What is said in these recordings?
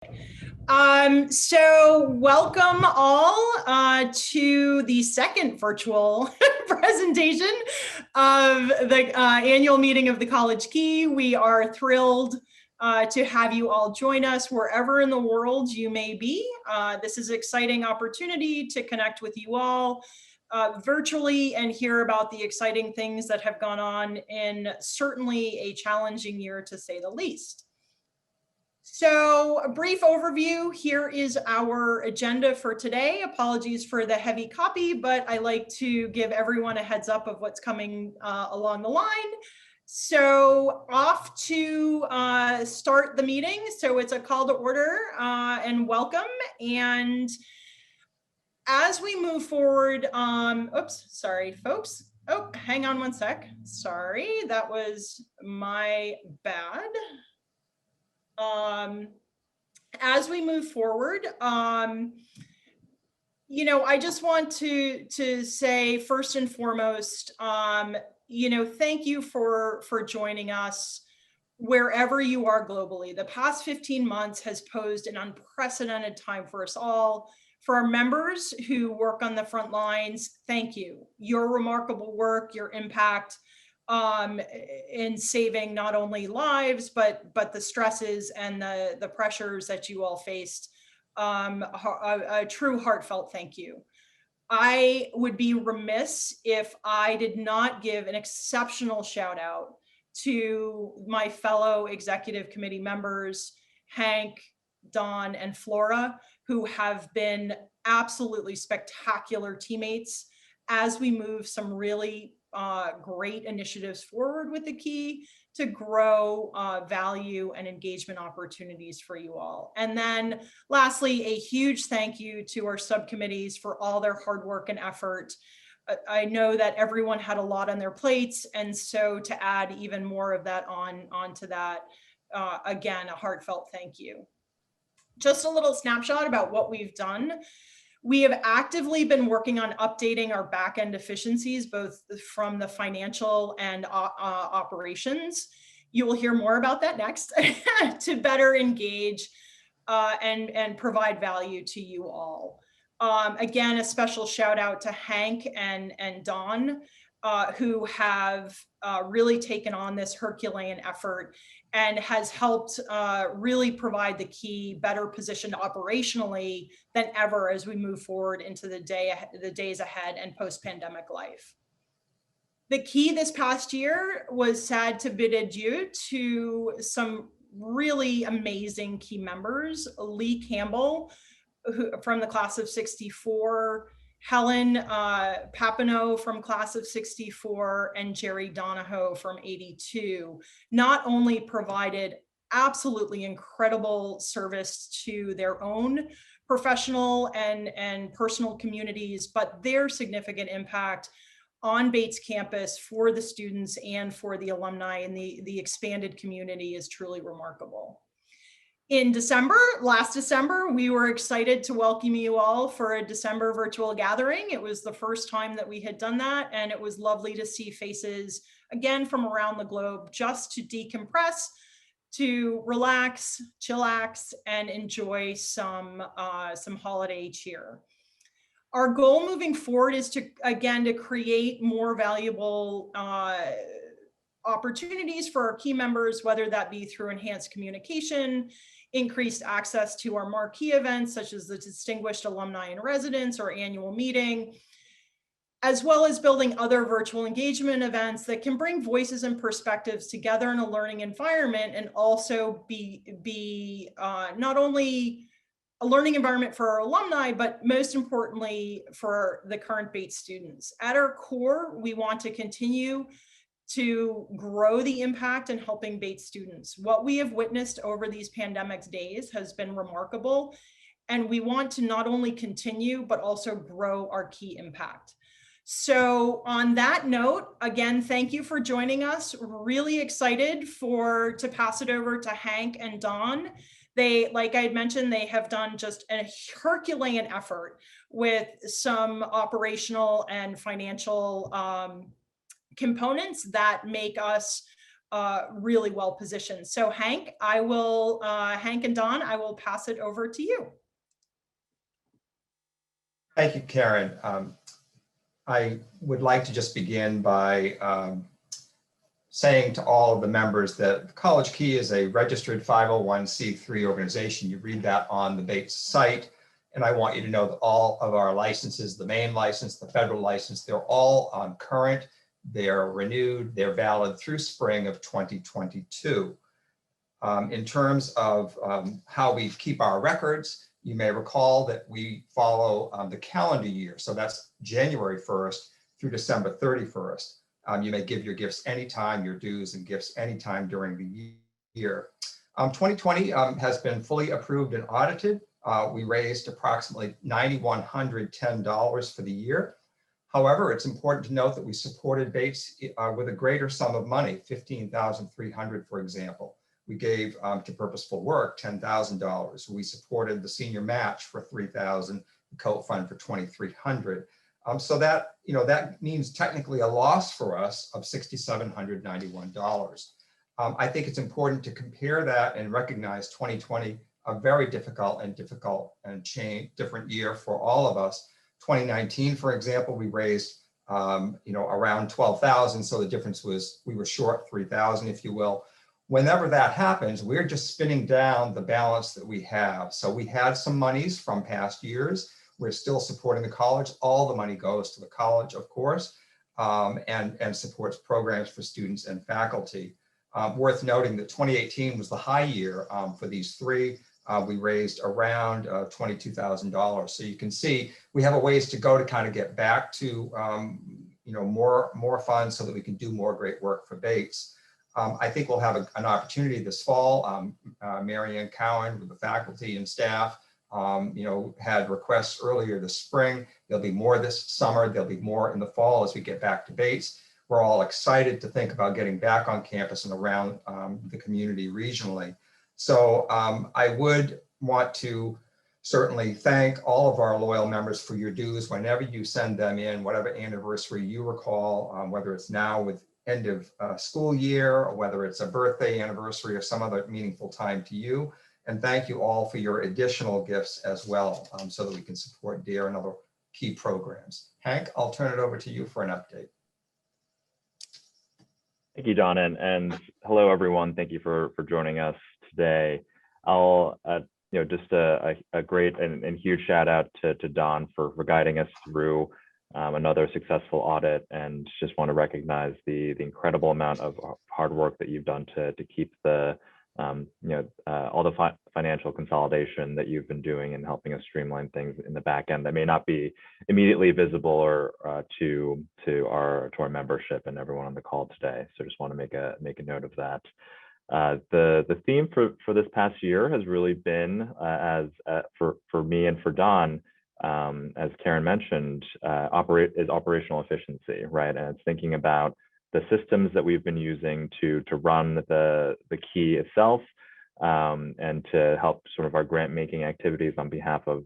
So welcome all to the second virtual presentation of the annual meeting of the College Key. We are thrilled to have you all join us wherever in the world you may be. This is an exciting opportunity to connect with you all virtually and hear about the exciting things that have gone on in certainly a challenging year, to say the least. So a brief overview, here is our agenda for today. Apologies for the heavy copy, but I like to give everyone a heads up of what's coming along the line. So off to start the meeting. So it's a call to order and welcome. And as we move forward, oops, sorry, folks. Oh, hang on one sec. Sorry, that was my bad. As we move forward, you know, I just want to say first and foremost, you know, thank you for joining us wherever you are globally. The past 15 months has posed an unprecedented time for us all. For our members who work on the front lines, thank you. Your remarkable work, your impact in saving not only lives, but the stresses and the pressures that you all faced. A true heartfelt thank you. I would be remiss if I did not give an exceptional shout out to my fellow executive committee members, Hank, Don, and Flora, who have been absolutely spectacular teammates as we move some really great initiatives forward with the Key to grow value and engagement opportunities for you all. And then lastly, a huge thank you to our subcommittees for all their hard work and effort. I know that everyone had a lot on their plates, and so to add even more of that onto that, again, a heartfelt thank you. Just a little snapshot about what we've done. We have actively been working on updating our back-end efficiencies, both from the financial and operations. You will hear more about that next to better engage and provide value to you all. Again, a special shout out to Hank and Don, who have really taken on this Herculean effort and has helped really provide the Key better positioned operationally than ever as we move forward into the days ahead and post-pandemic life. The Key this past year was sad to bid adieu to some really amazing Key members. Lee Campbell, from the class of 64, Helen Papineau from class of 64, and Jerry Donahoe from 82, not only provided absolutely incredible service to their own professional and personal communities, but their significant impact on Bates campus for the students and for the alumni and the expanded community is truly remarkable. In last December, we were excited to welcome you all for a December virtual gathering. It was the first time that we had done that, and it was lovely to see faces again from around the globe just to decompress, to relax, chillax, and enjoy some holiday cheer. Our goal moving forward is to create more valuable opportunities for our Key members, whether that be through enhanced communication, increased access to our marquee events, such as the Distinguished Alumni in Residence or annual meeting, as well as building other virtual engagement events that can bring voices and perspectives together in a learning environment and also be not only a learning environment for our alumni, but most importantly for the current Bates students. At our core, we want to continue to grow the impact in helping Bates students. What we have witnessed over these pandemic days has been remarkable, and we want to not only continue, but also grow our Key impact. So on that note, again, thank you for joining us. Really excited to pass it over to Hank and Don. They, like I had mentioned, they have done just a Herculean effort with some operational and financial components that make us really well positioned. So Hank, Hank and Don, I will pass it over to you. Thank you, Karen. I would like to just begin by saying to all of the members that College Key is a registered 501c3 organization. You read that on the Bates site. And I want you to know that all of our licenses, the Maine license, the federal license, they're all current, they're renewed, they're valid through spring of 2022. In terms of how we keep our records, you may recall that we follow the calendar year. So that's January 1st through December 31st. You may give your gifts anytime, your dues and gifts anytime during the year. 2020 has been fully approved and audited. We raised approximately $9,110 for the year. However, it's important to note that we supported Bates with a greater sum of money, $15,300, for example. We gave to Purposeful Work $10,000. We supported the senior match for $3,000, the coat fund for $2,300. So that, that means technically a loss for us of $6,791. I think it's important to compare that and recognize 2020, a very difficult and different year for all of us. 2019, for example, we raised, around 12,000. So the difference was we were short 3,000, if you will. Whenever that happens, we're just spinning down the balance that we have. So we had some monies from past years. We're still supporting the college. All the money goes to the college, of course, and supports programs for students and faculty. Worth noting that 2018 was the high year for these three. We raised around $22,000. So you can see we have a ways to go to kind of get back to more funds so that we can do more great work for Bates. I think we'll have an opportunity this fall. Mary Ann Cowan with the faculty and staff had requests earlier this spring. There'll be more this summer. There'll be more in the fall as we get back to Bates. We're all excited to think about getting back on campus and around the community regionally. So I would want to certainly thank all of our loyal members for your dues whenever you send them in, whatever anniversary you recall, whether it's now with end of school year, or whether it's a birthday anniversary or some other meaningful time to you. And thank you all for your additional gifts as well, so that we can support DARE and other key programs. Hank, I'll turn it over to you for an update. Thank you, Don, and hello, everyone. Thank you for joining us today. I'll, just a great and huge shout out to Don for guiding us through another successful audit, and just want to recognize the incredible amount of hard work that you've done to keep the all the financial consolidation that you've been doing and helping us streamline things in the back end that may not be immediately visible or to our membership and everyone on the call today. So just want to make a note of that. The theme for this past year has really been for me and for Don, as Karen mentioned, operational efficiency, right? And it's thinking about the systems that we've been using to run the key itself, and to help sort of our grant making activities on behalf of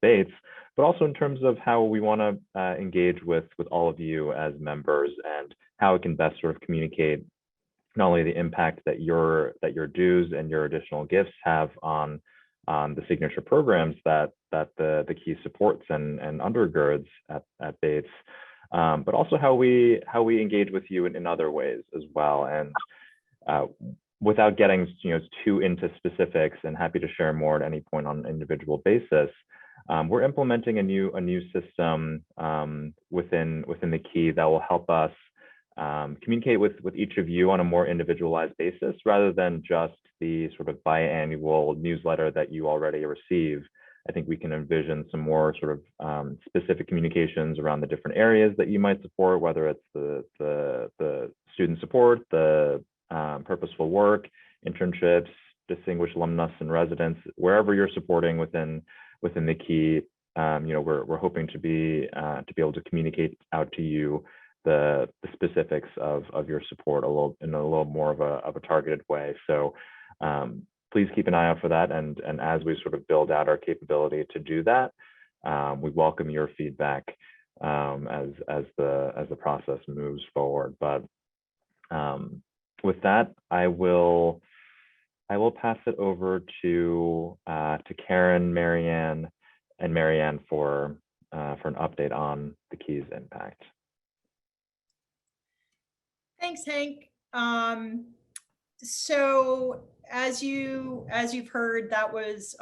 Bates, but also in terms of how we want to engage with all of you as members, and how it can best sort of communicate not only the impact that your dues and your additional gifts have on the signature programs that the key supports and undergirds at Bates, but also how we engage with you in other ways as well. And without getting too into specifics, and happy to share more at any point on an individual basis, we're implementing a new system within the key that will help us communicate with each of you on a more individualized basis, rather than just the sort of biannual newsletter that you already receive. I think we can envision some more sort of specific communications around the different areas that you might support, whether it's the student support, the purposeful work, internships, distinguished alumnus and residents, wherever you're supporting within the key. We're hoping to be able to communicate out to you the specifics of your support in a little more of a targeted way. So please keep an eye out for that. And as we sort of build out our capability to do that, we welcome your feedback as the process moves forward. But with that, I will pass it over to Karen, Marianne, and Marianne for an update on the Keys impact. Thanks, Hank. So as you've heard, that was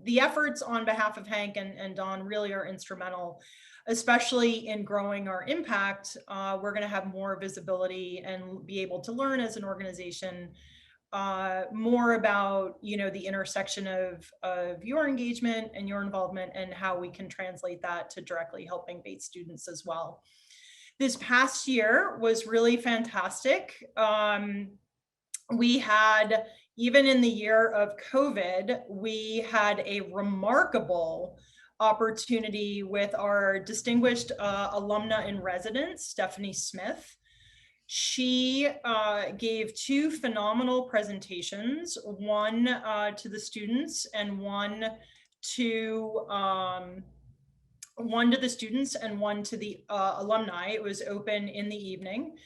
the efforts on behalf of Hank and Don really are instrumental, especially in growing our impact. We're going to have more visibility and be able to learn as an organization more about the intersection of your engagement and your involvement and how we can translate that to directly helping Bates students as well. This past year was really fantastic. We had, even in the year of COVID, we had a remarkable opportunity with our distinguished alumna in residence, Stephanie Smith. She gave two phenomenal presentations, one to the students and one to the students and one to the alumni. It was open in the evening.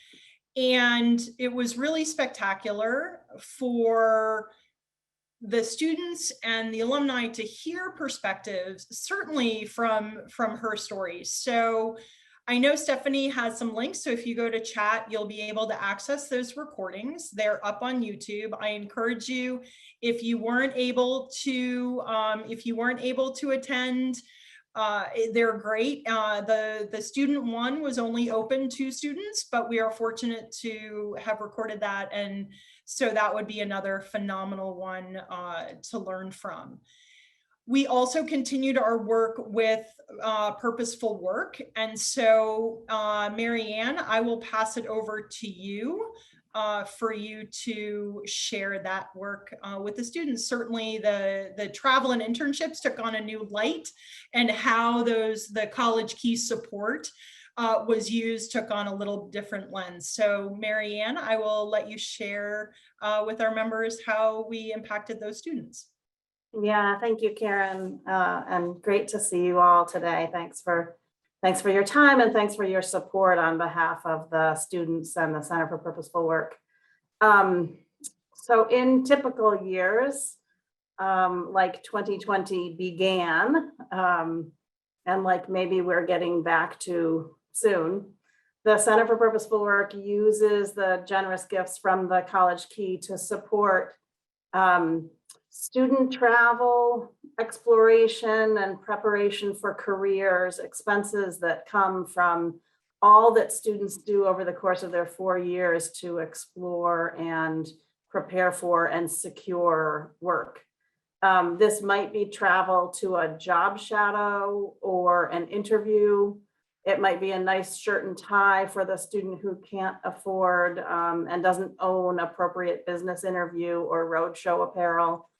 And it was really spectacular for the students and the alumni to hear perspectives, certainly from her stories. So I know Stephanie has some links. So if you go to chat, you'll be able to access those recordings. They're up on YouTube. I encourage you, if you weren't able to attend, they're great. The student one was only open to students, but we are fortunate to have recorded that. And so that would be another phenomenal one to learn from. We also continued our work with purposeful work. And so Marianne, I will pass it over to you for you to share that work with the students. Certainly the travel and internships took on a new light, and how the College Key support was used took on a little different lens. So Marianne, I will let you share with our members how we impacted those students. Yeah, thank you, Karen, and great to see you all today. Thanks for your time, and thanks for your support on behalf of the students and the Center for Purposeful Work. So in typical years, like 2020 began, and like maybe we're getting back to soon, the Center for Purposeful Work uses the generous gifts from the College Key to support student travel, exploration, and preparation for careers, expenses that come from all that students do over the course of their 4 years to explore and prepare for and secure work. This might be travel to a job shadow or an interview. It might be a nice shirt and tie for the student who can't afford and doesn't own appropriate business interview or roadshow apparel.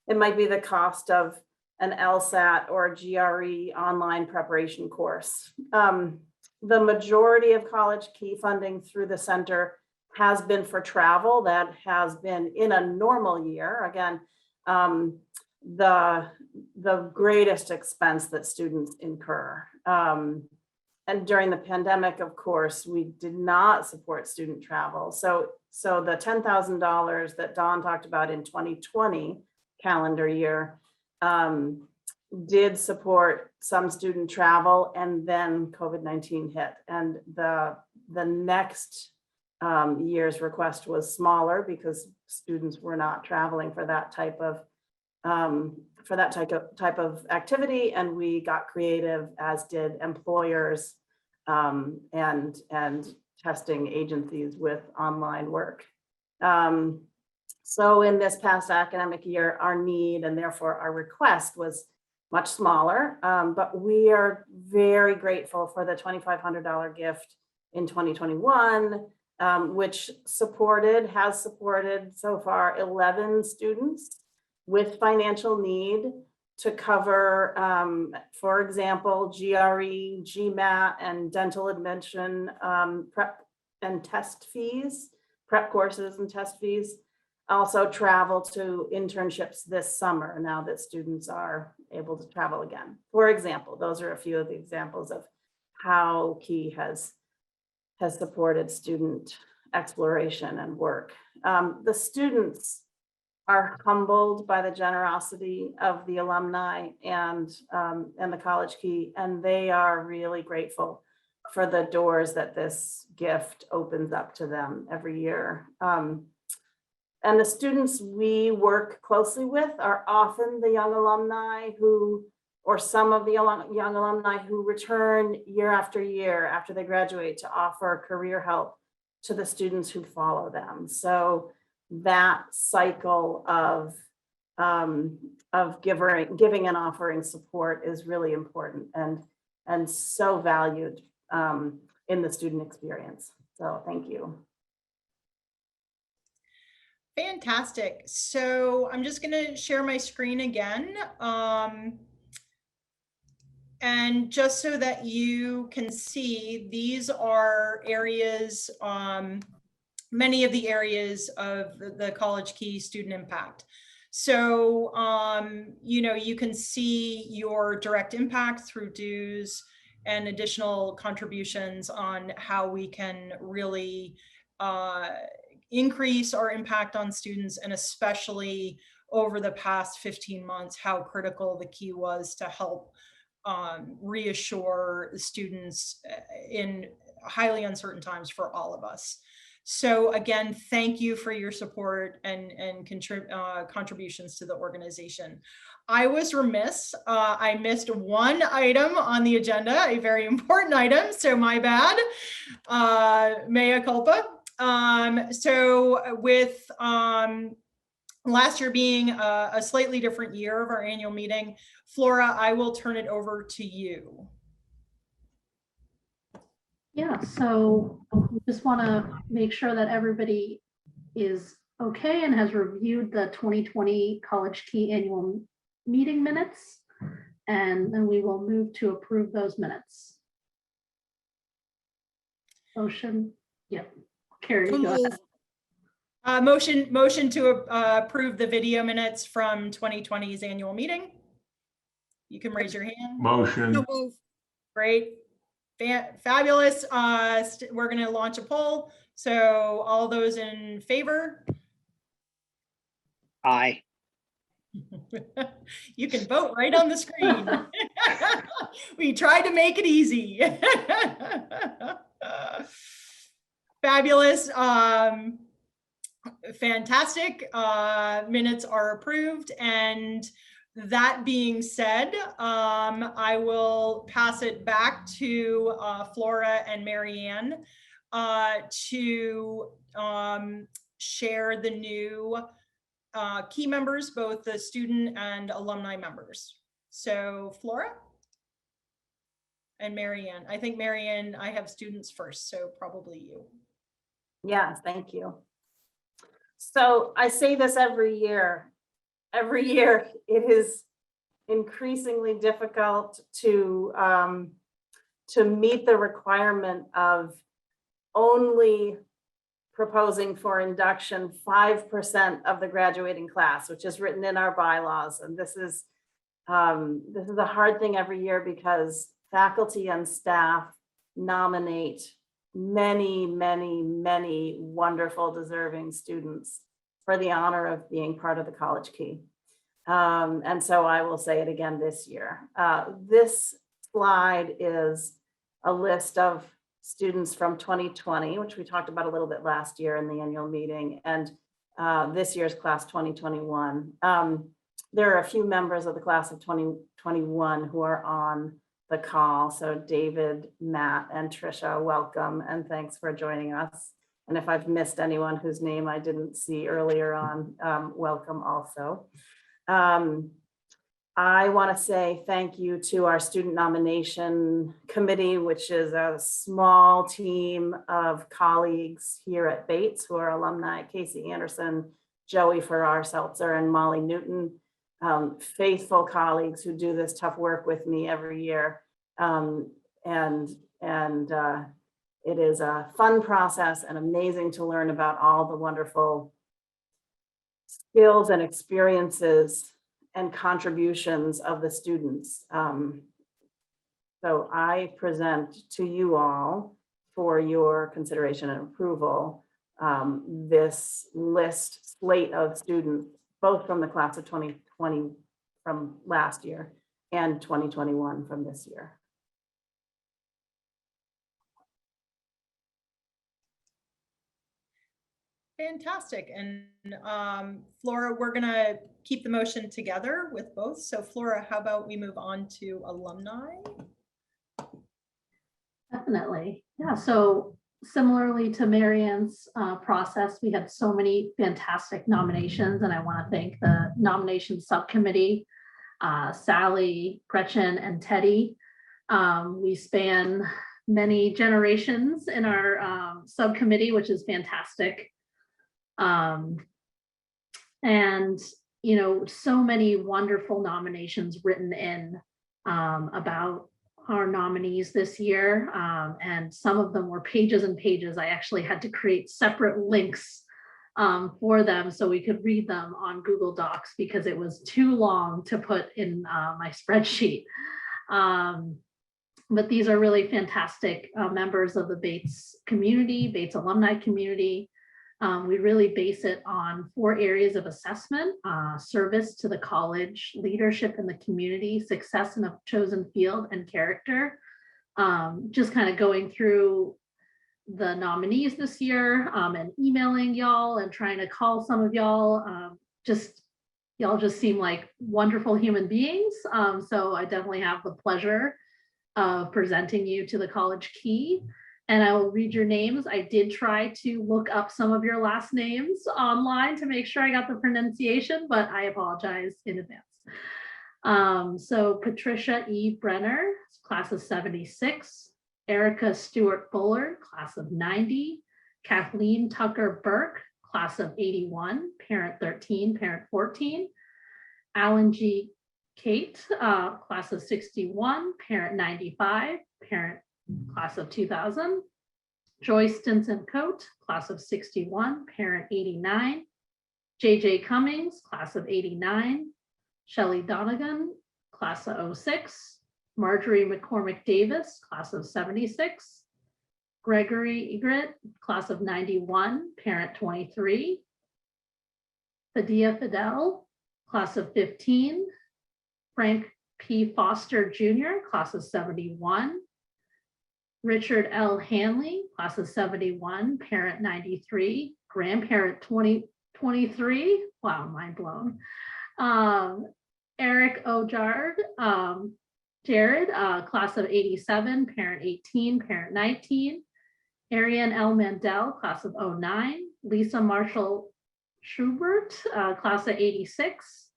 It might be the cost of an LSAT or GRE online preparation course. The majority of College Key funding through the center has been for travel. That has been in a normal year. Again, the greatest expense that students incur. And during the pandemic, of course, we did not support student travel. So the $10,000 that Dawn talked about in 2020 calendar year did support some student travel, and then COVID-19 hit, and the next year's request was smaller because students were not traveling for that type of activity, and we got creative, as did employers and testing agencies with online work. So in this past academic year, our need and therefore our request was much smaller, but we are very grateful for the $2,500 gift in 2021, which has supported so far 11 students with financial need to cover, for example, GRE, GMAT, and dental admission prep and test fees, prep courses and test fees. Also travel to internships this summer now that students are able to travel again. For example, those are a few of the examples of how Key has supported student exploration and work. The students are humbled by the generosity of the alumni and the College Key, and they are really grateful for the doors that this gift opens up to them every year. And the students we work closely with are often the young alumni who, or some of the young alumni who return year after year after they graduate to offer career help to the students who follow them. So that cycle of giving and offering support is really important and so valued in the student experience. So thank you. Fantastic. So I'm just going to share my screen again. And just so that you can see, these are areas, many of the areas of the College Key student impact. So, you know, you can see your direct impact through dues and additional contributions on how we can really increase our impact on students, and especially over the past 15 months, how critical the Key was to help reassure students in highly uncertain times for all of us. So again, thank you for your support and contributions to the organization. I was remiss. I missed one item on the agenda, a very important item, so my bad. Mea culpa. So with last year being a slightly different year of our annual meeting, Flora, I will turn it over to you. Yeah, so we just want to make sure that everybody is okay and has reviewed the 2020 College Key annual meeting minutes, and then we will move to approve those minutes. Motion, yep. Carrie, go ahead. Motion to approve the video minutes from 2020's annual meeting. You can raise your hand. Motion. Great. Fabulous. We're going to launch a poll. So all those in favor? Aye. You can vote right on the screen. We tried to make it easy. Fabulous. Fantastic. Minutes are approved. And that being said, I will pass it back to Flora and Marianne to share the new key members, both the student and alumni members. So Flora and Marianne. I think Marianne, I have students first, so probably you. Yes, thank you. So I say this every year. Every year, it is increasingly difficult to meet the requirement of only proposing for induction 5% of the graduating class, which is written in our bylaws. And this is a hard thing every year because faculty and staff nominate many, many, many wonderful, deserving students for the honor of being part of the College Key. And so I will say it again this year. This slide is a list of students from 2020, which we talked about a little bit last year in the annual meeting, and this year's class 2021. There are a few members of the class of 2021 who are on the call. So David, Matt, and Trisha, welcome, and thanks for joining us. And if I've missed anyone whose name I didn't see earlier on, welcome also. I want to say thank you to our student nomination committee, which is a small team of colleagues here at Bates who are alumni: Casey Anderson, Joey Farrar-Seltzer, and Molly Newton. Faithful colleagues who do this tough work with me every year. It is a fun process and amazing to learn about all the wonderful skills and experiences and contributions of the students. So I present to you all for your consideration and approval this slate of students, both from the class of 2020 from last year and 2021 from this year. Fantastic. And Flora, we're going to keep the motion together with both. So Flora, how about we move on to alumni? Definitely. Yeah. So similarly to Marianne's process, we had so many fantastic nominations, and I want to thank the nomination subcommittee, Sally, Gretchen, and Teddy. We span many generations in our subcommittee, which is fantastic. And, you know, so many wonderful nominations written in about our nominees this year. And some of them were pages and pages. I actually had to create separate links for them so we could read them on Google Docs because it was too long to put in my spreadsheet. But these are really fantastic members of the Bates community, Bates alumni community. We really base it on 4 areas of assessment: service to the college, leadership in the community, success in a chosen field, and character. Just kind of going through the nominees this year and emailing y'all and trying to call some of y'all. Y'all just seem like wonderful human beings. So I definitely have the pleasure of presenting you to the College Key. And I will read your names. I did try to look up some of your last names online to make sure I got the pronunciation, but I apologize in advance. So Patricia E. Brenner, class of 76. Erica Stewart Bullard, class of 90. Kathleen Tucker Burke, class of 81, parent 13, parent 14. Alan G. Kate, class of 61, parent 95, parent class of 2000. Joy Stinson Coate, class of 61, parent 89. JJ Cummings, class of 89. Shelley Donegan, class of 06. Marjorie McCormick Davis, class of 76. Gregory Egret, class of 91, parent 23. Fadia Fidel, class of 15. Frank P. Foster Jr., class of 71. Richard L. Hanley, class of 71, parent 93, grandparent 23. Wow, mind blown. Eric O. Jared, class of 87, parent 18, parent 19. Ariane L. Mandel, class of 09. Lisa Marshall Schubert, class of 86.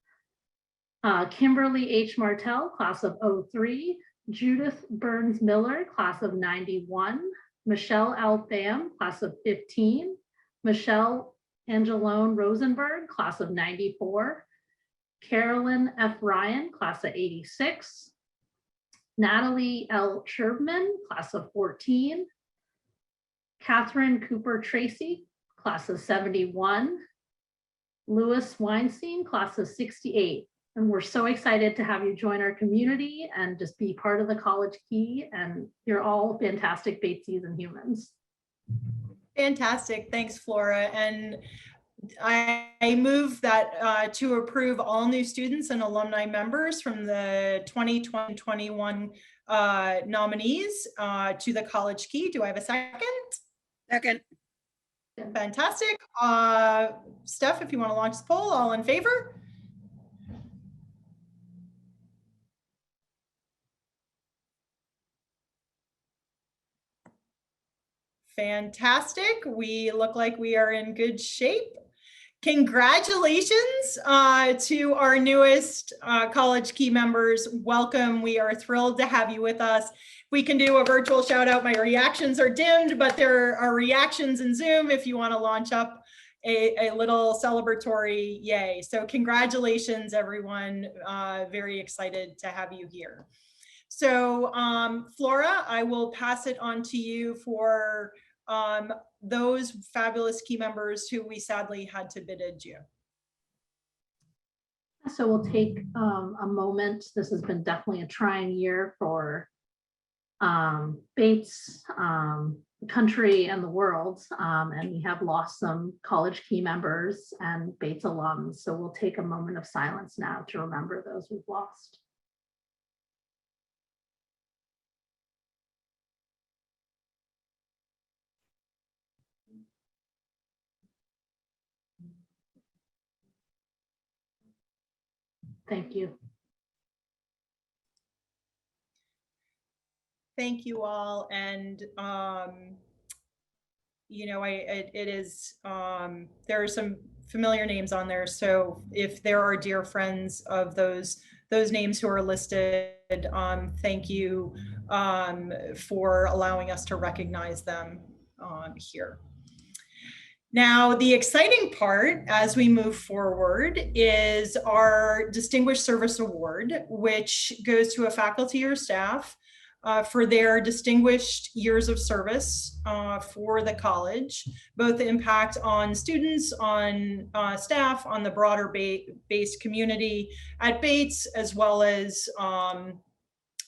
Kimberly H. Martell, class of 03. Judith Burns Miller, class of 91. Michelle L. Pham, class of 15. Michelle Angelone Rosenberg, class of 94. Carolyn F. Ryan, class of 86. Natalie L. Sherman, class of 14. Catherine Cooper Tracy, class of 71. Lewis Weinstein, class of 68. And we're so excited to have you join our community and just be part of the College Key. And you're all fantastic Batesies and humans. Fantastic. Thanks, Flora. And I move that to approve all new students and alumni members from the 2020-21 nominees to the College Key. Do I have a second? Second. Fantastic. Steph, if you want to launch the poll, all in favor? Fantastic. We look like we are in good shape. Congratulations to our newest College Key members. Welcome. We are thrilled to have you with us. We can do a virtual shout out. My reactions are dimmed, but there are reactions in Zoom if you want to launch up a little celebratory yay. So congratulations, everyone. Very excited to have you here. So Flora, I will pass it on to you for those fabulous key members who we sadly had to bid adieu. So we'll take a moment. This has been definitely a trying year for Bates, country and the world. And we have lost some college key members and Bates alums. So we'll take a moment of silence now to remember those we've lost. Thank you. Thank you all. And, you know, it is, there are some familiar names on there. So if there are dear friends of those names who are listed, thank you for allowing us to recognize them here. Now, the exciting part as we move forward is our Distinguished Service Award, which goes to a faculty or staff for their distinguished years of service for the college, both the impact on students, on staff, on the broader Bates community at Bates, as well as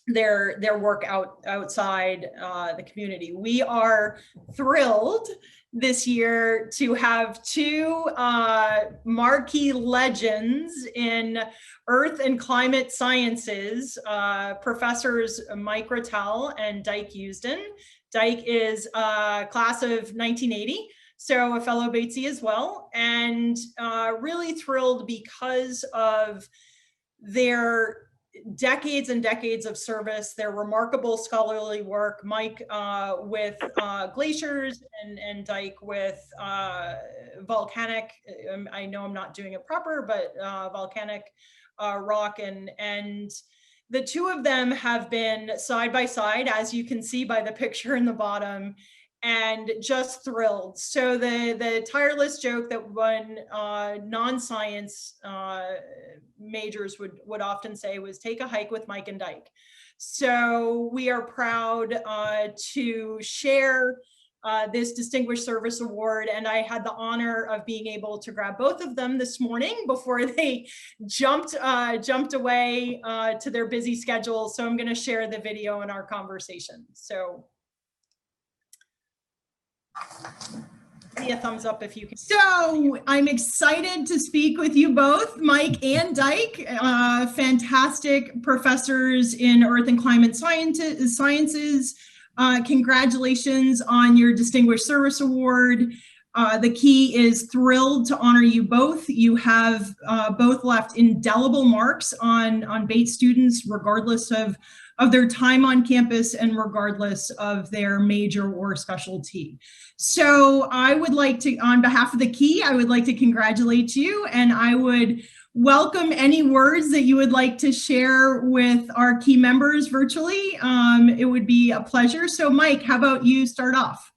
their work outside the community. We are thrilled this year to have two marquee legends in Earth and Climate Sciences, Professors Mike Rattel and Dyke Houston. Dyke is class of 1980, so a fellow Batesy as well, and really thrilled because of their decades and decades of service, their remarkable scholarly work, Mike with glaciers and Dyke with volcanic, I know I'm not doing it proper, but volcanic rock, and the two of them have been side by side, as you can see by the picture in the bottom, and just thrilled. So the tireless joke that when non-science majors would often say was take a hike with Mike and Dyke. So we are proud to share this Distinguished Service Award, and I had the honor of being able to grab both of them this morning before they jumped away to their busy schedule. So I'm going to share the video in our conversation. So give me a thumbs up if you can. So I'm excited to speak with you both, Mike and Dyke, fantastic professors in Earth and Climate Sciences. Congratulations on your Distinguished Service Award. The Key is thrilled to honor you both. You have both left indelible marks on Bates students, regardless of their time on campus and regardless of their major or specialty. So I would like to, on behalf of the Key, I would like to congratulate you, and I would welcome any words that you would like to share with our Key members virtually. It would be a pleasure. So Mike, how about you start off?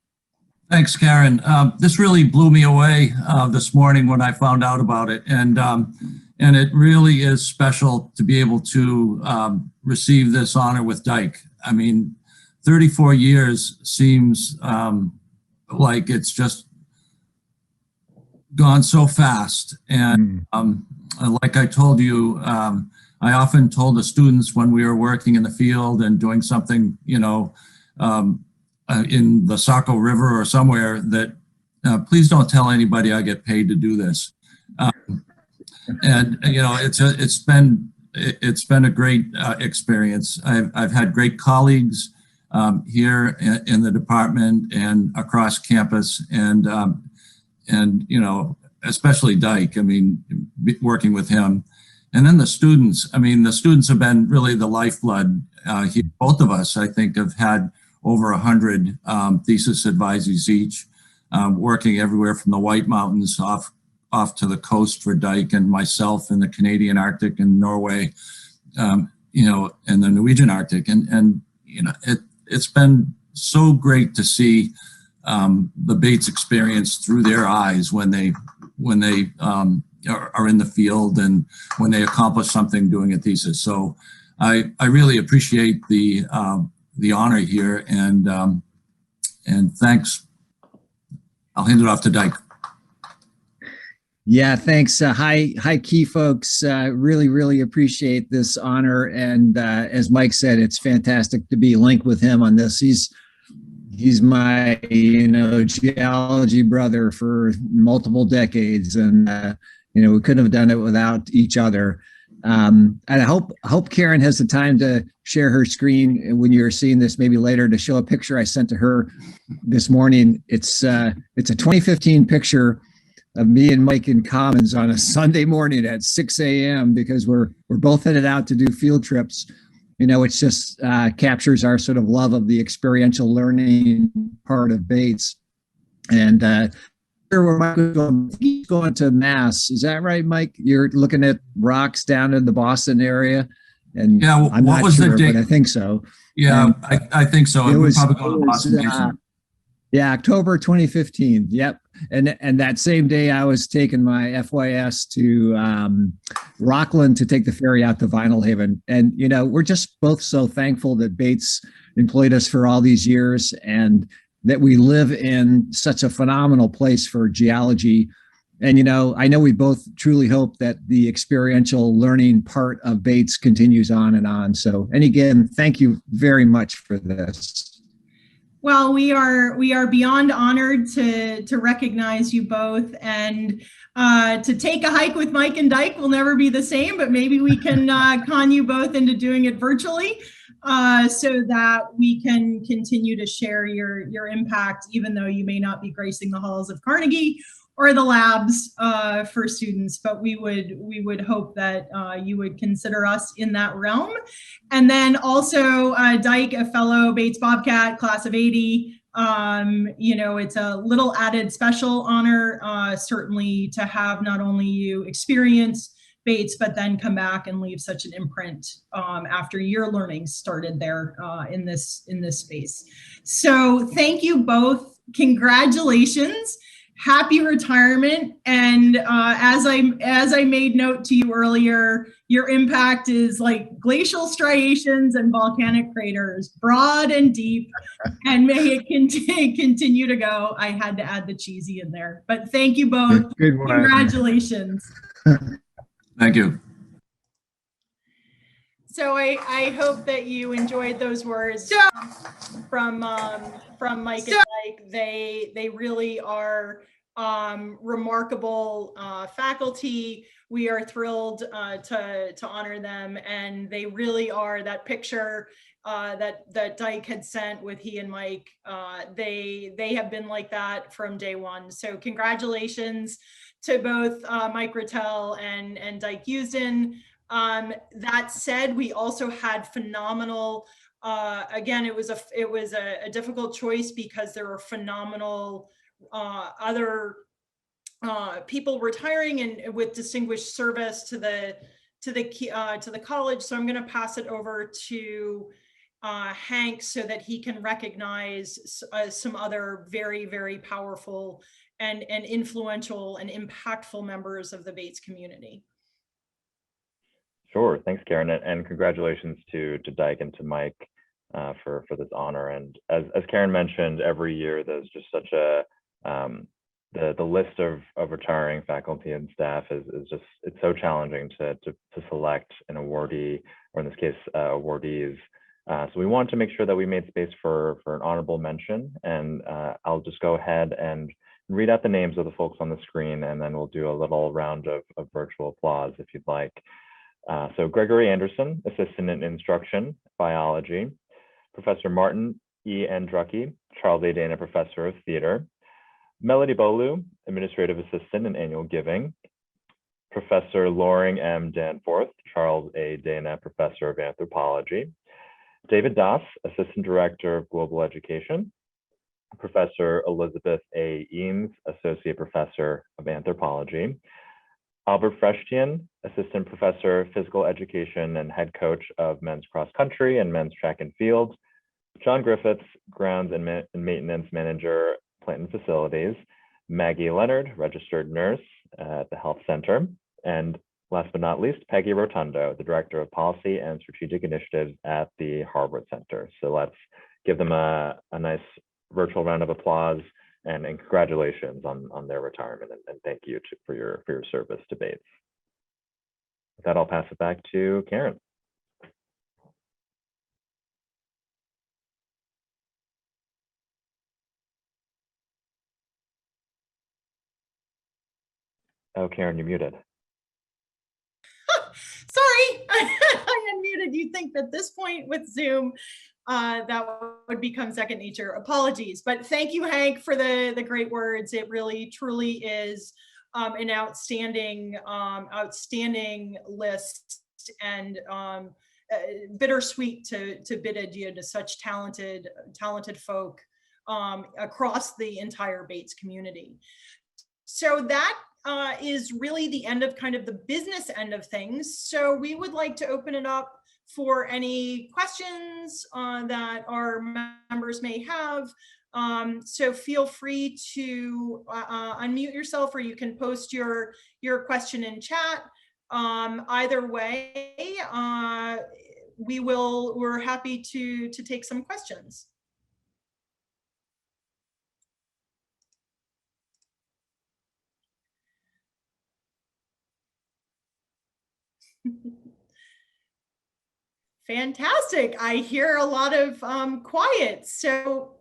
Thanks, Karen. This really blew me away this morning when I found out about it. And it really is special to be able to receive this honor with Dyke. I mean, 34 years seems like it's just gone so fast. And like I told you, I often told the students when we were working in the field and doing something, you know, in the Saco River or somewhere that please don't tell anybody I get paid to do this. And you know, it's been a great experience. I've had great colleagues here in the department and across campus, and you know, especially Dyke. I mean, working with him, and then the students. I mean, the students have been really the lifeblood here. Both of us, I think, have had over 100 thesis advisees each, working everywhere from the White Mountains off to the coast for Dyke, and myself in the Canadian Arctic and Norway, you know, and the Norwegian Arctic. And you know, it's been so great to see the Bates experience through their eyes when they are in the field and when they accomplish something doing a thesis. So I really appreciate the honor here, and thanks. I'll hand it off to Dyke. Yeah, thanks. Hi, Key folks. Really appreciate this honor. And as Mike said, it's fantastic to be linked with him on this. he's my, geology brother for multiple decades, and we couldn't have done it without each other. And I hope Karen has the time to share her screen when you're seeing this, maybe later, to show a picture I sent to her this morning. It's a 2015 picture of me and Mike in Commons on a Sunday morning at 6 a.m. because we're both headed out to do field trips. It just captures our sort of love of the experiential learning part of Bates. And where Mike was going, he's going to Mass. Is that right, Mike? You're looking at rocks down in the Boston area, and Yeah, I'm what not was the sure, date? but I think so. Yeah, I think so. It We're was, probably it going to was Boston Mason. yeah, October 2015. Yep. And that same day I was taking my FYS to Rockland to take the ferry out to Vinyl Haven. And, we're just both so thankful that Bates employed us for all these years and that we live in such a phenomenal place for geology. And, I know we both truly hope that the experiential learning part of Bates continues on and on. So, and again, thank you very much for this. Well, we are beyond honored to recognize you both, and to take a hike with Mike and Dyke will never be the same, but maybe we can con you both into doing it virtually so that we can continue to share your impact, even though you may not be gracing the halls of Carnegie or the labs for students, but we would hope that you would consider us in that realm. And then also Dyke, a fellow Bates Bobcat, class of 80. It's a little added special honor, certainly, to have not only you experience Bates, but then come back and leave such an imprint after your learning started there in this space. So thank you both. Congratulations. Happy retirement. And as I made note to you earlier, your impact is like glacial striations and volcanic craters, broad and deep, and may it continue to go. I had to add the cheesy in there, but thank you both. Good one. Congratulations. Thank you. So I hope that you enjoyed those words from Mike and Mike. They really are remarkable faculty. We are thrilled to honor them, and they really are that picture that Dyke had sent with he and Mike. They have been like that from day one. So congratulations to both Mike Rattel and Dyke Houston. That said, we also had phenomenal. Again, it was a difficult choice because there were phenomenal other people retiring and with distinguished service to the college. So I'm going to pass it over to Hank so that he can recognize some other very, very powerful and influential and impactful members of the Bates community. Sure, thanks, Karen, and congratulations to Dyke and to Mike for this honor. And as Karen mentioned, every year there's just such a the list of retiring faculty and staff is just, it's so challenging to select an awardee, or in this case awardees. So we wanted to make sure that we made space for an honorable mention, and I'll just go ahead and read out the names of the folks on the screen, and then we'll do a little round of virtual applause if you'd like. So Gregory Anderson, Assistant in Instruction, Biology. Professor Martin E. Druckey, Charles A. Dana Professor of Theater. Melody Bolu, Administrative Assistant in Annual Giving. Professor Loring M. Danforth, Charles A. Dana Professor of Anthropology. David Das, Assistant Director of Global Education. Professor Elizabeth A. Eames, Associate Professor of Anthropology. Albert Freshtian, Assistant Professor of Physical Education and Head Coach of Men's Cross Country and Men's Track and Field. John Griffiths, Grounds and Maintenance Manager, Plant and Facilities. Maggie Leonard, Registered Nurse at the Health Center. And last but not least, Peggy Rotundo, the Director of Policy and Strategic Initiatives at the Harvard Center. So let's give them a nice virtual round of applause and congratulations on their retirement, and thank you for your service to Bates. With that, I'll pass it back to Karen. Oh, Karen, you're muted. Sorry, I unmuted. You think at this point with Zoom, that would become second nature. Apologies, but thank you, Hank, for the great words. It really, truly is an outstanding list, and bittersweet to bid adieu to such talented folk across the entire Bates community. So that is really the end of kind of the business end of things. So we would like to open it up for any questions that our members may have. So feel free to unmute yourself, or you can post your question in chat. Either way, we're happy to take some questions. Fantastic. I hear a lot of quiet. So,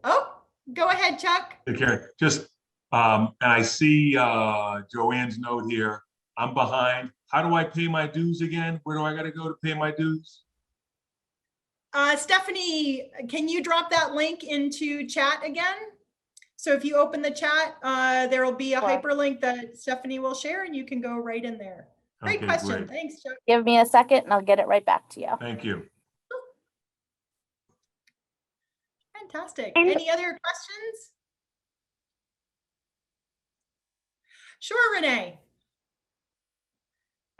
go ahead, Chuck. Hey, Karen, just, and I see Joanne's note here. I'm behind. How do I pay my dues again? Where do I got to go to pay my dues? Stephanie, can you drop that link into chat again? So if you open the chat, there will be a hyperlink that Stephanie will share, and you can go right in there. Great Okay, question. great. Thanks, Chuck. Give me a second and I'll get it right back to you. Thank you. Fantastic. And- Any other questions? Sure, Renee.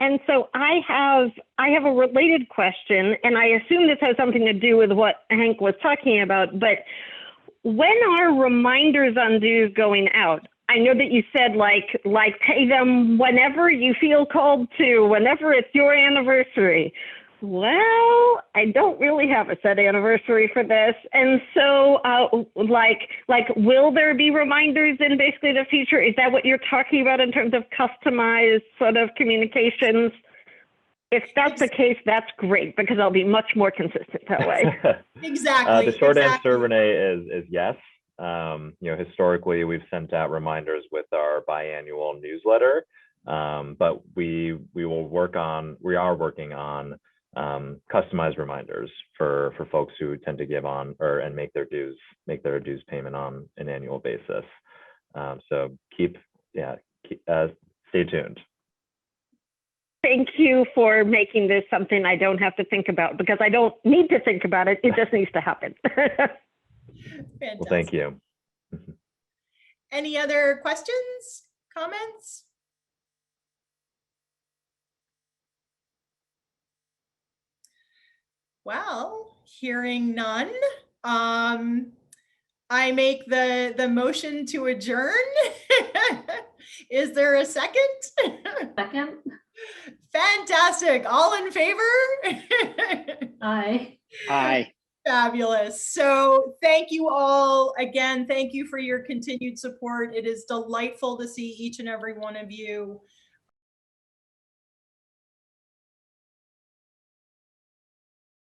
And so I have a related question, and I assume this has something to do with what Hank was talking about, but when are reminders on dues going out? I know that you said like pay them whenever you feel called to, whenever it's your anniversary. Well, I don't really have a set anniversary for this. And so will there be reminders in basically the future? Is that what you're talking about in terms of customized sort of communications? If that's the case, that's great, because I'll be much more consistent that way. Exactly. The short exactly. answer, Renee, is yes. Historically, we've sent out reminders with our biannual newsletter, but we are working on customized reminders for folks who tend to give on and make their dues payment on an annual basis. So stay tuned. Thank you for making this something I don't have to think about, because I don't need to think about it. It just needs to happen. Fantastic. Well, thank you. Any other questions, comments? Well, hearing none, I make the motion to adjourn. Is there a second? Second? Fantastic. All in favor? Aye. Aye. Fabulous. So thank you all again. Thank you for your continued support. It is delightful to see each and every one of you